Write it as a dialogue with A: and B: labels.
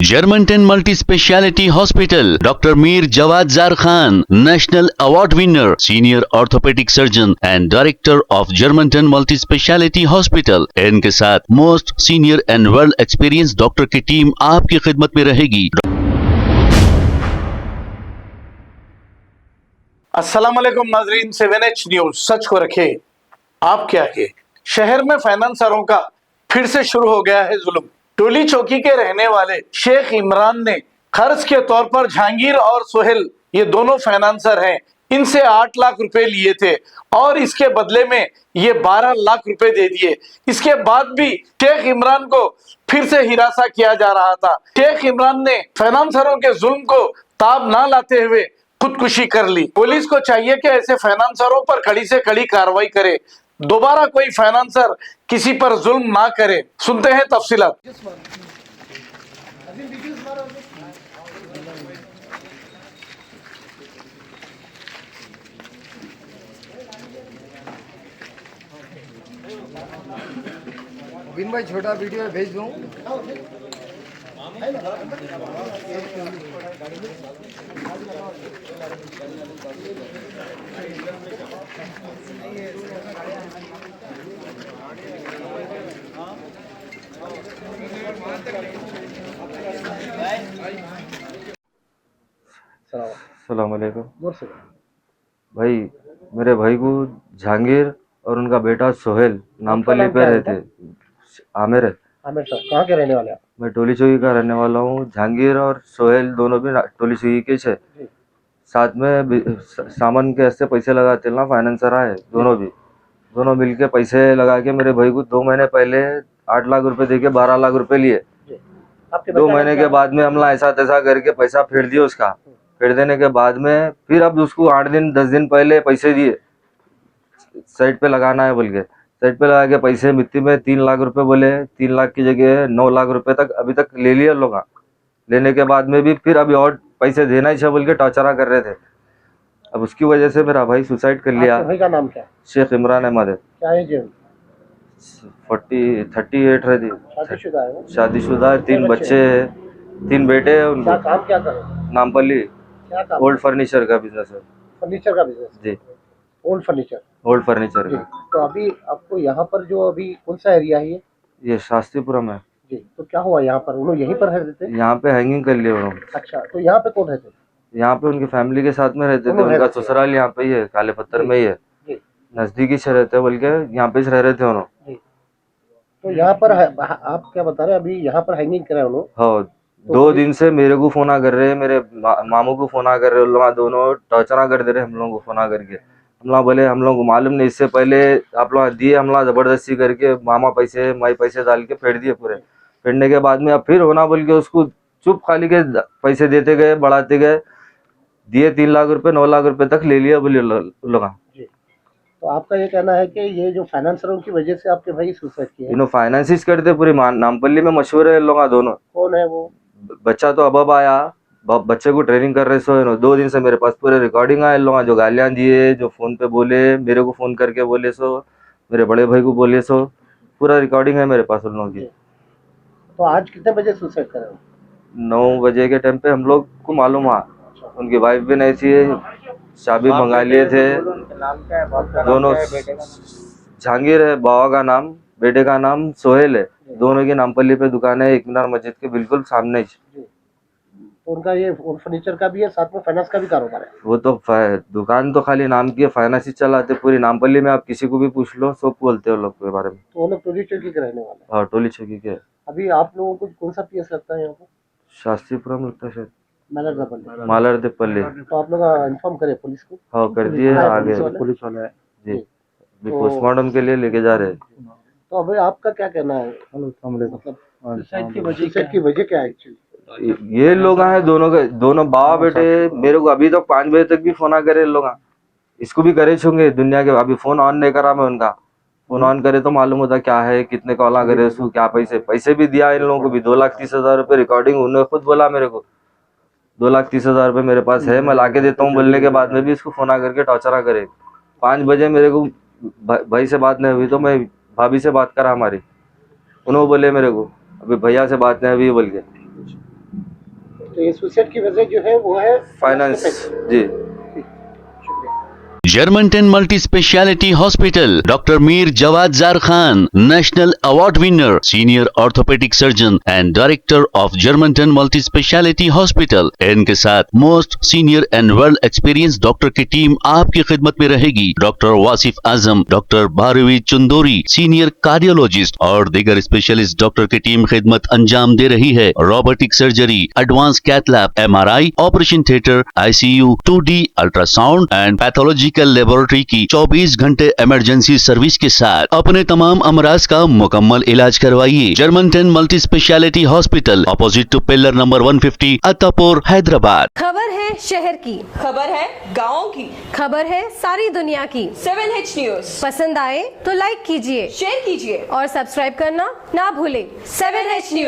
A: Germantown Multi Speciality Hospital, Dr. Mir Jawad Zar Khan, National Award winner, Senior Orthopedic Surgeon and Director of Germantown Multi Speciality Hospital। इनके साथ most senior and well experience doctor की team आपकी खिदमत में रहेगी।
B: अस्सलाम वालेकुम नाजरीन, 7H न्यूज सच को रखे आपके आगे। शहर में फाइनेंसरों का फिर से शुरू हो गया है जुल्म। टोली चौकी के रहने वाले शेख इमरान ने कर्ज के तौर पर जहांगीर और सोहेल, ये दोनों फाइनेंसर हैं, इनसे 8 लाख रुपए लिए थे और इसके बदले में ये 12 लाख रुपए दे दिए। इसके बाद भी शेख इमरान को फिर से हिरासा किया जा रहा था। शेख इमरान ने फाइनेंसरों के जुल्म को ताब ना लाते हुए खुदकुशी कर ली। पुलिस को चाहिए कि ऐसे फाइनेंसरों पर कड़ी से कड़ी कार्रवाई करे, दोबारा कोई फाइनेंसर किसी पर जुल्म ना करे। सुनते हैं तफसीलात।
C: बिन भाई छोटा वीडियो भेज दूं।
D: अस्सलाम वालेकुम भाई। मेरे भाई को जहांगीर और उनका बेटा सोहेल नामपल्ली पे रहते। आमिर है।
C: आमिर साहब कहाँ के रहने वाले हैं?
D: मैं टोली चौकी का रहने वाला हूँ। जहांगीर और सोहेल दोनों भी टोली चौकी के छे। साथ में सामान के ऐसे पैसे लगाते ना, फाइनेंसर आए दोनों मिलके पैसे लगा के मेरे भाई को 2 महीने पहले 8 लाख रुपए दे के 12 लाख रुपए लिए। 2 महीने के बाद में हमला ऐसा तैसा करके पैसा फेर दिया उसका। फेर देने के बाद में फिर अब उसको 8 दिन 10 दिन पहले पैसे दिए, साइड पे लगाना है बोल के। साइड पे लगा के पैसे मिट्टी में 3 लाख रुपए बोले। 3 लाख की जगह 9 लाख रुपए तक अभी तक ले लिए लोग। लेने के बाद में भी फिर अभी और पैसे देना ही बोल के टॉर्चरा कर रहे थे। अब उसकी वजह से मेरा भाई सुसाइड कर लिया।
C: भाई का नाम क्या है?
D: शेख इमरान अहमद है।
C: क्या एज है?
D: 38 रहती।
C: शादीशुदा है वो?
D: शादीशुदा, 3 बच्चे, 3 बेटे हैं उनको।
C: क्या काम क्या करे?
D: नामपल्ली
C: क्या काम?
D: ओल्ड फर्नीचर का बिजनेस है।
C: फर्नीचर का बिजनेस?
D: जी,
C: ओल्ड फर्नीचर।
D: ओल्ड फर्नीचर का।
C: तो अभी आपको यहाँ पर जो अभी कौन सा एरिया है
D: ये शास्त्रीपुरम है
C: जी? तो क्या हुआ यहाँ पर? उन्होंने यहीं पर रहते थे?
D: यहाँ पे हैंगिंग कर लिए उन्होंने।
C: अच्छा, तो यहाँ पे कौन रहते थे?
D: यहाँ पे उनकी फैमिली के साथ में रहते थे। उनका ससुराल यहाँ पे ही है, काले पत्थर में ही है, नजदीकी से रहते बोल के यहाँ पे रह रहे थे उन्होंने।
C: तो यहाँ पर आप क्या बता रहे हैं, अभी यहाँ पर हैंगिंग करा उन्होंने?
D: हाँ, 2 दिन से मेरे को फोन कर रहे हैं, मेरे मामू को फोन कर रहे हैं। लोग दोनों टॉर्चर कर दे रहे हम लोगों को फोन करके। हम लोग बोले हम लोग को मालूम नहीं, इससे पहले आप लोग दिए, हम लोग जबरदस्ती करके मामा पैसे माई पैसे डाल के फेर दिए पूरे। फेरने के बाद में अब फिर होना बोल के उसको चुप खाली के पैसे देते गए, बढ़ाते गए, दिए 3 लाख रुपए 9 लाख रुपए तक ले लिया बोले लोग।
C: तो आपका ये कहना है कि ये जो फाइनेंसरों की वजह से आपके भाई सुसाइड किए?
D: इन्हों फाइनेंसिस करते पूरी नामपल्ली में मशहूर है लोग दोनों।
C: कौन है वो?
D: बच्चा तो अब आया, बच्चे को ट्रेनिंग कर रहे सो। 2 दिन से मेरे पास पूरे रिकॉर्डिंग आए लोग, जो गालियां दिए, जो फोन पे बोले, मेरे को फोन करके बोले सो, मेरे बड़े भाई को बोले सो, पूरा रिकॉर्डिंग है मेरे पास उन लोगों की।
C: तो आज कितने बजे सुसाइड करे?
D: 9 बजे के टाइम पे हम लोग को मालूम हुआ। उनकी वाइफ भी नहीं थी, चाबी मंगा लिए थे दोनों। जहांगीर है बाबा का नाम, बेटे का नाम सोहेल है। दोनों की नामपल्ली पे दुकान है, एक मीनार मस्जिद के बिल्कुल सामने ही।
C: तो उनका ये फर्नीचर का भी है, साथ में फाइनेंस का भी कारोबार है? वो
D: तो दुकान तो खाली नाम की है, फाइनेंस ही चलाते पूरी नामपल्ली में। आप किसी को भी पूछ लो, सब बोलते हो लोग के बारे में।
C: तो वो लोग टोली चौकी के रहने वाले?
D: हाँ, टोली चौकी के।
C: अभी आप लोगों को कौन सा पीएस लगता है यहाँ पर?
D: शास्त्रीपुरम लगता है शायद,
C: मालरदेपल्ली। तो आप लोग इन्फॉर्म करें पुलिस को?
D: हाँ, कर दिए। आगे
C: पुलिस वाले
D: जी पोस्टमार्टम के लिए लेके जा रहे हैं।
C: तो अभी आपका क्या कहना है? मतलब सुसाइड की वजह क्या है एक्चुअली?
D: ये लोग हैं दोनों बाबा बेटे। मेरे को अभी तक 5 बजे तक भी फोन करे लोग। इसको भी करे छूंगे दुनिया के। अभी फोन ऑन नहीं करा मैं उनका। फोन ऑन करे तो मालूम होता क्या है, कितने कॉल करे उसको, क्या पैसे भी दिया इन लोगों को भी। 2,30,000 रुपये रिकॉर्डिंग उन्होंने खुद बोला मेरे को। 2,30,000 रुपये मेरे पास है, मैं लाके देता हूँ बोलने के बाद में भी इसको फोन करके टॉर्चर करे। 5 बजे मेरे को भाई से बात नहीं हुई तो मैं भाभी से बात करा हमारी। उन्होंने बोले मेरे को अभी भैया से बात नहीं हुई बोल के।
C: तो ये सुसाइड की वजह जो है वो है
D: finance. Ji.
A: Germantown Multi Speciality Hospital, Dr. Mir Jawad Zar Khan, National Award winner, Senior Orthopedic Surgeon and Director of Germantown Multi Speciality Hospital। इनके साथ most senior and well experience doctor की team आपकी खिदमत में रहेगी। Doctor Wasif Azam, doctor Bharvi Chandori, senior cardiologist और दीगर specialist doctor की टीम खिदमत अंजाम दे रही है। Robotic surgery, advance cath lab, MRI, operation theatre, ICU, 2D ultrasound and pathological laboratory की 24 घंटे इमरजेंसी सर्विस के साथ अपने तमाम अमराज का मुकम्मल इलाज करवाइए। Germanten multi speciality hospital, opposite to pillar number 150, Attapur, Hyderabad.
E: खबर है शहर की,
F: खबर है गाँव की,
E: खबर है सारी दुनिया की।
F: 7H न्यूज
E: पसंद आए तो लाइक कीजिए,
F: शेयर कीजिए
E: और सब्सक्राइब करना ना भूलें।
F: 7H news.